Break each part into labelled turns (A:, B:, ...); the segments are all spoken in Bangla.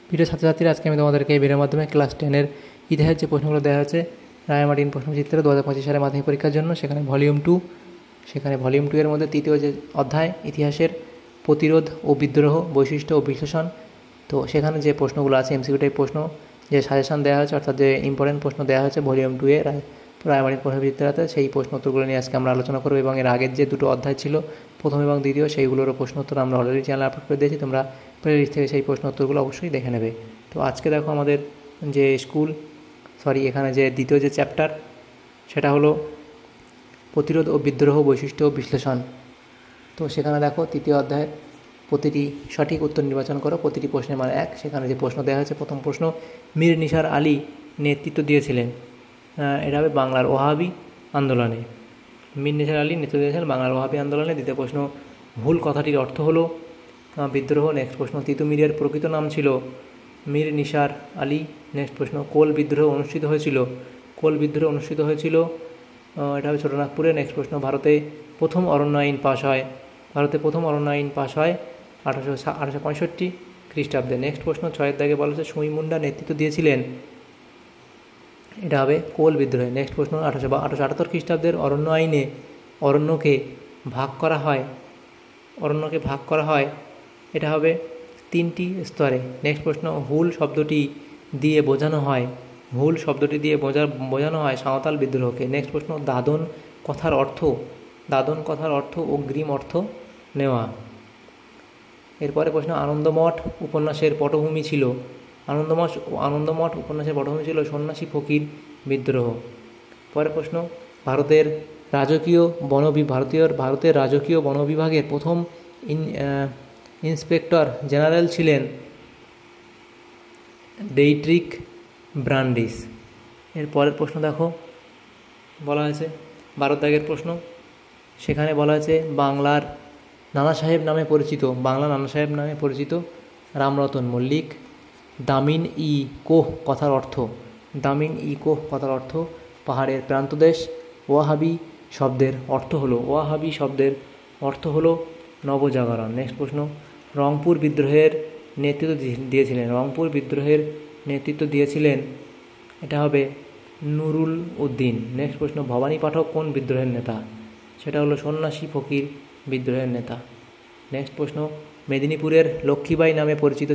A: প্রিয় ছাত্রছাত্রীরা, আজকে আমি তোমাদেরকে এই ভিডিওর মাধ্যমে ক্লাস 10-এর ইতিহাসের যে প্রশ্নগুলো দেওয়া হয়েছে রায়মার্টিন প্রশ্নচিত্র 2025 সালে মাধ্যমিক পরীক্ষার জন্য, সেখানে ভলিউম 2 এর মধ্যে তৃতীয় যে অধ্যায় ইতিহাসের প্রতিরোধ ও বিদ্রোহ, বৈশিষ্ট্য ও বিশ্লেষণ, তো সেখানে যে প্রশ্নগুলো আছে এমসিকিউ টাইপ প্রশ্ন, যে সাজেশন দেওয়া হয়েছে অর্থাৎ যে ইম্পর্টেন্ট প্রশ্ন দেওয়া হয়েছে ভলিউম 2 এ রায়মার্টিন প্রশ্নচিত্রতে, সেই প্রশ্ন উত্তরগুলো নিয়ে আজকে আমরা আলোচনা করব। এবং এর আগের যে দুটো অধ্যায় ছিল, প্রথম এবং দ্বিতীয়, সেইগুলোরও প্রশ্ন উত্তর আমরা অলরেডি চ্যানেলে আপলোড করে দিয়েছি। তোমরা প্লেলিস্ট থেকে সেই প্রশ্ন উত্তরগুলো অবশ্যই দেখে নেবে। তো আজকে দেখো আমাদের যে এখানে যে দ্বিতীয় যে চ্যাপ্টার, সেটা হলো প্রতিরোধ ও বিদ্রোহ, বৈশিষ্ট্য ও বিশ্লেষণ। তো সেখানে দেখো তৃতীয় অধ্যায়ের প্রতিটি সঠিক উত্তর নির্বাচন করো, প্রতিটি প্রশ্নের মান 1। সেখানে যে প্রশ্ন দেওয়া হয়েছে, প্রথম প্রশ্ন, মীর নিসার আলী নেতৃত্ব দিয়েছিলেন, এটা হবে বাংলার ওহাবি আন্দোলনে। মীর নিসার আলী নেতৃত্ব দিয়েছিলেন বাংলার ওহাবি আন্দোলনে। দ্বিতীয় প্রশ্ন, হুল কথাটির অর্থ হলো বিদ্রোহ। নেক্সট প্রশ্ন, তিতুমিরের প্রকৃত নাম ছিল মীর নিসার আলী। নেক্সট প্রশ্ন, কোল বিদ্রোহ অনুষ্ঠিত হয়েছিল, এটা হবে ছোটনাগপুরে। নেক্সট প্রশ্ন, ভারতে প্রথম অরণ্য আইন পাশ হয় 1865 খ্রিস্টাব্দে। নেক্সট প্রশ্ন, 6-এর দাগে বলা হচ্ছে সুই মুন্ডা নেতৃত্ব দিয়েছিলেন, এটা হবে কোল বিদ্রোহে। নেক্সট প্রশ্ন, 1878 খ্রিস্টাব্দের অরণ্য আইনে অরণ্যকে ভাগ করা হয়, এটা হবে 3টি স্তরে। নেক্সট প্রশ্ন, হুল শব্দটি দিয়ে বোঝানো হয় সাঁওতাল বিদ্রোহকে। নেক্সট প্রশ্ন, দাদন কথার অর্থ অগ্রিম অর্থ নেওয়া। এরপরে প্রশ্ন, আনন্দমঠ উপন্যাসের পটভূমি ছিল সন্ন্যাসী ফকির বিদ্রোহ। পরের প্রশ্ন, ভারতের রাজকীয় বন বিভাগের প্রথম ইন্সপেক্টর জেনারেল ছিলেন ডেইট্রিক ব্রান্ডিস। এর পরের প্রশ্ন দেখো, বলা হয়েছে 12 দাগের প্রশ্ন, সেখানে বলা হয়েছে বাংলার নানা সাহেব নামে পরিচিত রামরতন মল্লিক। দামিন ই কোহ কথার অর্থ পাহাড়ের প্রান্তদেশ। ওয়াহাবি শব্দের অর্থ হলো নবজাগরণ। নেক্সট প্রশ্ন, রংপুর বিদ্রোহের নেতৃত্ব দিয়েছিলেন, এটা হবে নুরুল উদ্দিন। নেক্সট প্রশ্ন, ভবানী পাঠক কোন বিদ্রোহের নেতা, সেটা হলো সন্ন্যাসী ফকির বিদ্রোহের নেতা। নেক্সট প্রশ্ন, মেদিনীপুরের লক্ষ্মীবাই নামে পরিচিত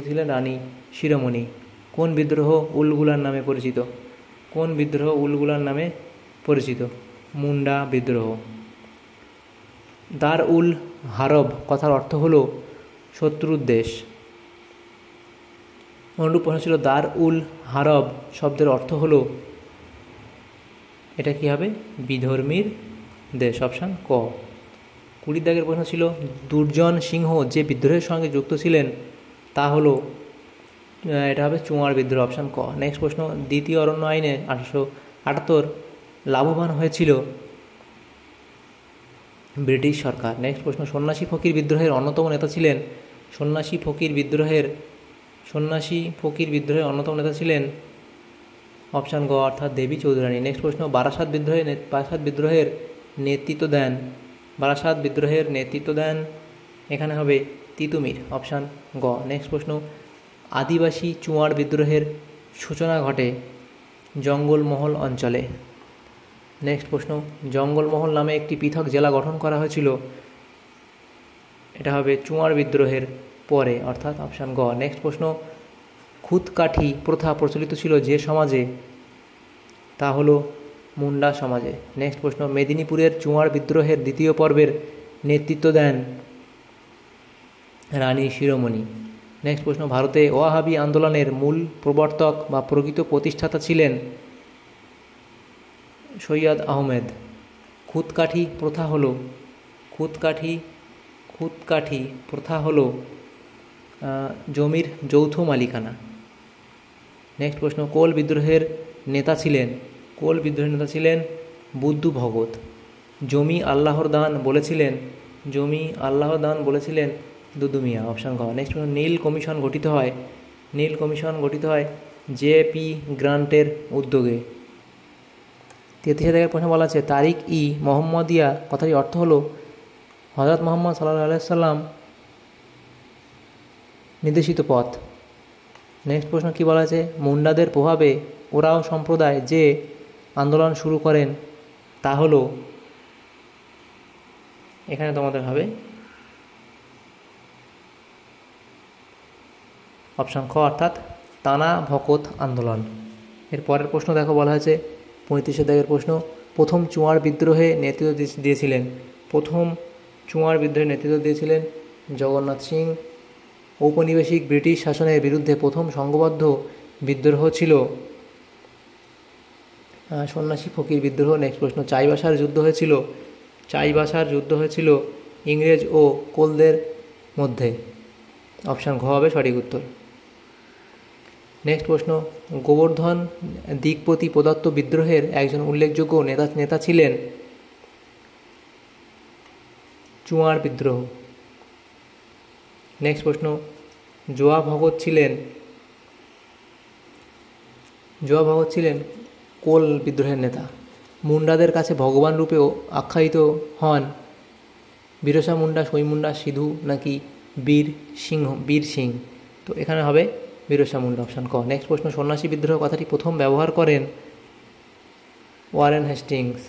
A: ছিলেন রানী শিরোমণি। কোন বিদ্রোহ উলগুলার নামে পরিচিত? মুন্ডা বিদ্রোহ। দার উল হারব কথার অর্থ হলো শত্রুর দেশ। অনুরূপ প্রশ্ন ছিল, দার উল হারব শব্দের অর্থ হলো, এটা কি হবে? বিধর্মীর দেশ, অপশান ক। 20 দাগের প্রশ্ন ছিল, দুর্জন সিংহ যে বিদ্রোহের সঙ্গে যুক্ত ছিলেন তা হলো, এটা হবে চুয়ার বিদ্রোহ, অপশান ক। নেক্সট প্রশ্ন, দ্বিতীয় অরণ্য আইনে 1878 লাভবান হয়েছিল ব্রিটিশ সরকার। নেক্সট প্রশ্ন, সন্ন্যাসী ফকির বিদ্রোহের অন্যতম নেতা ছিলেন, অপশান গ, অর্থাৎ দেবী চৌধুরানী। নেক্সট প্রশ্ন, বারাসাত বিদ্রোহের নেতৃত্ব দেন, এখানে হবে তিতুমির, অপশান গ। নেক্সট প্রশ্ন, আদিবাসী চুয়ার বিদ্রোহের সূচনা ঘটে জঙ্গলমহল অঞ্চলে। নেক্সট প্রশ্ন, জঙ্গলমহল নামে একটি পৃথক জেলা গঠন করা হয়েছিল, এটা হবে চুয়ার বিদ্রোহের পরে, অর্থাৎ অপশান গ। নেক্সট প্রশ্ন, খুদকাঠি প্রথা প্রচলিত ছিল যে সমাজে, তা হলো মুন্ডা সমাজে। নেক্সট প্রশ্ন, মেদিনীপুরের চুয়ার বিদ্রোহের দ্বিতীয় পর্বের নেতৃত্ব দেন রানী শিরোমণি। নেক্সট প্রশ্ন, ভারতে ওয়াহাবি আন্দোলনের মূল প্রবর্তক বা প্রকৃত প্রতিষ্ঠাতা ছিলেন সৈয়দ আহমেদ। খুদকাঠি প্রথা হলো জমির যৌথ মালিকানা। নেক্সট প্রশ্ন, কোল বিদ্রোহের নেতা ছিলেন বুদ্ধু ভগত। জমি আল্লাহর দান বলেছিলেন দুদু মিয়া, অপশান গ। নেক্সট প্রশ্ন, নীল কমিশন গঠিত হয় জে.পি. গ্রান্টের উদ্যোগে। 33 দাগের প্রশ্ন বলা আছে, তারিক ই মোহাম্মদিয়া কথাটি অর্থ হলো হযরত মুহাম্মদ সাল্লাল্লাহু আলাইহি সাল্লাম নির্দেশিত পথ। নেক্সট প্রশ্ন কী বলা আছে, মুন্ডাদের প্রভাবে ওরাও সম্প্রদায় যে আন্দোলন শুরু করেন তা হলো, এখানে তোমাদের হবে অপশান খ অর্থাৎ তানা ভকত আন্দোলন। এর পরের প্রশ্ন দেখো বলা হয়েছে 35 দাগের প্রশ্ন, প্রথম চুয়াড় বিদ্রোহে নেতৃত্ব দিয়েছিলেন, প্রথম চুয়াড় বিদ্রোহে নেতৃত্ব দিয়েছিলেন জগন্নাথ সিং। ঔপনিবেশিক ব্রিটিশ শাসনের বিরুদ্ধে প্রথম সংঘবদ্ধ বিদ্রোহ ছিল সন্ন্যাসী ফকির বিদ্রোহ। নেক্সট প্রশ্ন, চাইবাসার যুদ্ধ হয়েছিল ইংরেজ ও কোলদের মধ্যে। অপশান ঘ হবে সঠিক উত্তর। নেক্সট প্রশ্ন, গোবর্ধন দিকপতি প্রদত্ত বিদ্রোহের একজন উল্লেখযোগ্য নেতা ছিলেন চুয়াড় বিদ্রোহ। নেক্সট প্রশ্ন, জোয়া ভগত ছিলেন কোল বিদ্রোহের নেতা। মুন্ডাদের কাছে ভগবান রূপেও আখ্যায়িত হন বিরসা মুন্ডা, সই মুন্ডা, সিধু নাকি বীর সিং। তো এখানে হবে বিরসা মুন্ডা, অপশান ক। নেক্সট প্রশ্ন, সন্ন্যাসী বিদ্রোহ কথাটি প্রথম ব্যবহার করেন ওয়ারেন হেস্টিংস।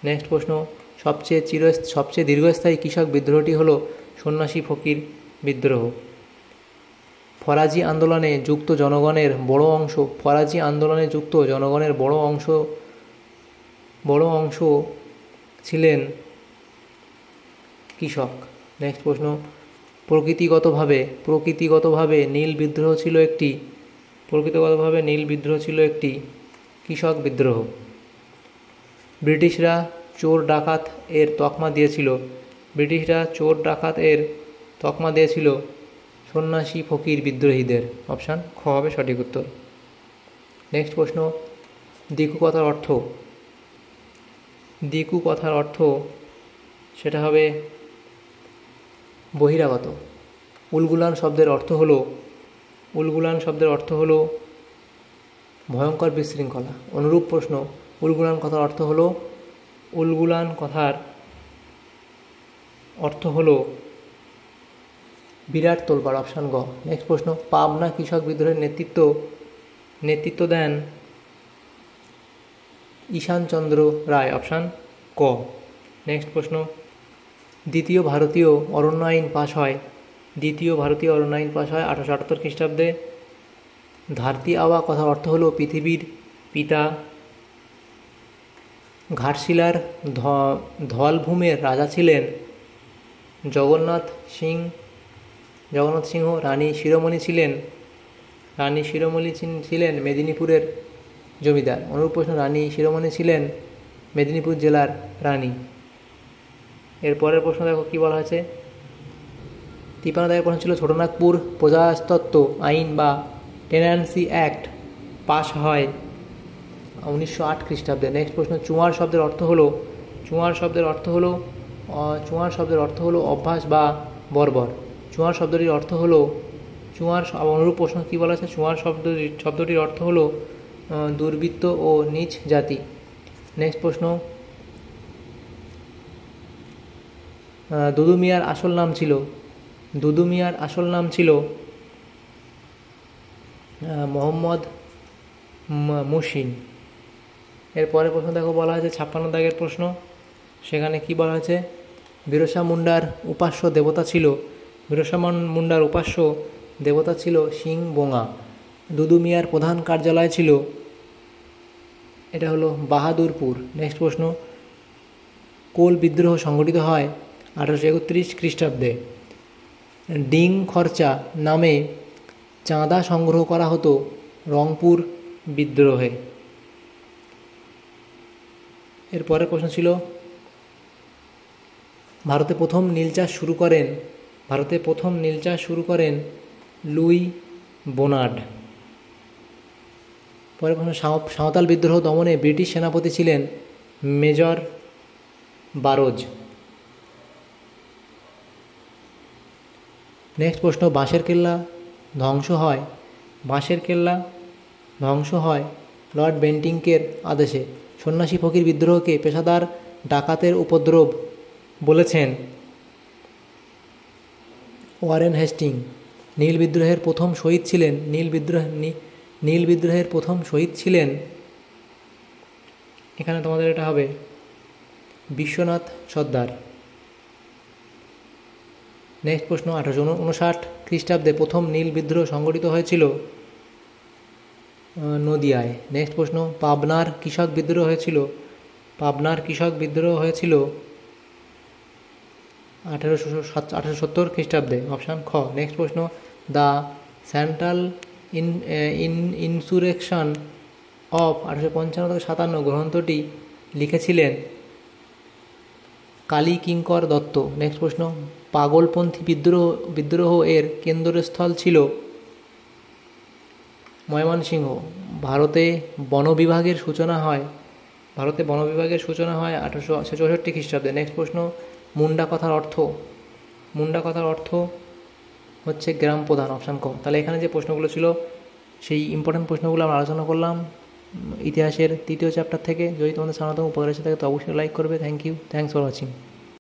A: নেক্সট প্রশ্ন, সবচেয়ে দীর্ঘস্থায়ী কৃষক বিদ্রোহটি হলো সন্ন্যাসী ফকির বিদ্রোহ। ফরাজি আন্দোলনে যুক্ত জনগণের বড় অংশ ছিলেন কৃষক। নেক্সট প্রশ্ন, প্রকৃতিগতভাবে নীল বিদ্রোহ ছিল একটি কৃষক বিদ্রোহ। ব্রিটিশরা চোর ডাকাত এর তকমা দিয়েছিল সন্ন্যাসী ফকির বিদ্রোহীদের। অপশান খ হবে সঠিক উত্তর। নেক্সট প্রশ্ন, দিকু কথার অর্থ সেটা হবে বহিরাগত। উলগুলান শব্দের অর্থ হলো ভয়ঙ্কর বিশৃঙ্খলা। অনুরূপ প্রশ্ন, উলগুলান কথার অর্থ হলো বিরাট তোলপাড়। অপশান গ। নেক্সট প্রশ্ন, পাবনা কৃষক বিদ্রোহের নেতৃত্ব দেন ঈশানচন্দ্র রায়। অপশান ক। নেক্সট প্রশ্ন, দ্বিতীয় ভারতীয় অরণ্য আইন পাশ হয় 1878 খ্রিস্টাব্দে। ধারতি আওয়া কথার অর্থ হলো পৃথিবীর পিতা। ঘাটশিলার ধলভূমের রাজা ছিলেন জগন্নাথ সিংহ। রানী শিরোমণি ছিলেন মেদিনীপুরের জমিদার। অনুরূপ প্রশ্ন, রানী শিরোমণি ছিলেন মেদিনীপুর জেলার রানী। এর পরের প্রশ্ন দেখো কী বলা হয়েছে, 53 দাগের প্রশ্ন ছিল, ছোটনাগপুর প্রজাতত্ত্ব আইন বা টেন্যান্সি অ্যাক্ট পাশ হয় 1908 খ্রিস্টাব্দে। নেক্সট প্রশ্ন, চুয়াড় শব্দের অর্থ হলো অভ্যাস বা বর্বর। চুয়াড় শব্দটির অর্থ হলো অনুরূপ প্রশ্ন কী বলা আছে, চুয়াড় শব্দটির অর্থ হলো দুর্বৃত্ত ও নীচ জাতি। নেক্সট প্রশ্ন, দুদু মিয়ার আসল নাম ছিল মোহাম্মদ মুহসিন। এরপরে প্রশ্ন দেখো বলা হয়েছে 56 দাগের প্রশ্ন, সেখানে কি বলা হয়েছে, বিরসা মুন্ডার উপাস্য দেবতা ছিল সিং বোঙা। দুদু মিয়ার প্রধান কার্যালয় ছিল, এটা হলো বাহাদুরপুর। নেক্সট প্রশ্ন, কোল বিদ্রোহ সংঘটিত হয় 1831 খ্রিস্টাব্দে। ডিং খরচা নামে চাঁদা সংগ্রহ করা হতো রংপুর বিদ্রোহে। এর পরের প্রশ্ন ছিল, ভারতে প্রথম নীল চাষ শুরু করেন লুই বোনার্ড। পরের প্রশ্ন, সাঁওতাল বিদ্রোহ দমনে ব্রিটিশ সেনাপতি ছিলেন মেজর বারোজ। নেক্সট প্রশ্ন, বাঁশের কেল্লা ধ্বংস হয় লর্ড বেন্টিংকের আদেশে। সন্ন্যাসী ফকির বিদ্রোহকে পেশাদার ডাকাতের উপদ্রব বলেছেন ওয়ারেন হেস্টিং। নীল বিদ্রোহের প্রথম শহীদ ছিলেন নীল বিদ্রোহের প্রথম শহীদ ছিলেন, এখানে তোমাদের এটা হবে বিশ্বনাথ সর্দার। নেক্সট প্রশ্ন, 1859 খ্রিস্টাব্দে প্রথম নীল বিদ্রোহ সংগঠিত হয়েছিল নদিয়ায়। নেক্সট প্রশ্ন, পাবনার কৃষক বিদ্রোহ হয়েছিল 1870 খ্রিস্টাব্দে, অপশান খ। নেক্সট প্রশ্ন, দ্য সেন্ট্রাল ইনসুরেকশন অফ 1855-57 গ্রন্থটি লিখেছিলেন কালী কিঙ্কর দত্ত। নেক্সট প্রশ্ন, পাগলপন্থী বিদ্রোহ এর কেন্দ্রস্থল ছিল ময়মনসিংহ। ভারতে বন বিভাগের সূচনা হয় 1864 খ্রিস্টাব্দে। নেক্সট প্রশ্ন, মুন্ডা কথার অর্থ হচ্ছে গ্রাম প্রধান, অপশান ক। তাহলে এখানে যে প্রশ্নগুলো ছিল সেই ইম্পর্টেন্ট প্রশ্নগুলো আমরা আলোচনা করলাম ইতিহাসের 3য় চ্যাপ্টার থেকে। যদি তোমাদের সাধারণত উপকার এসে থাকে তো অবশ্যই লাইক করবে। Thanks for watching.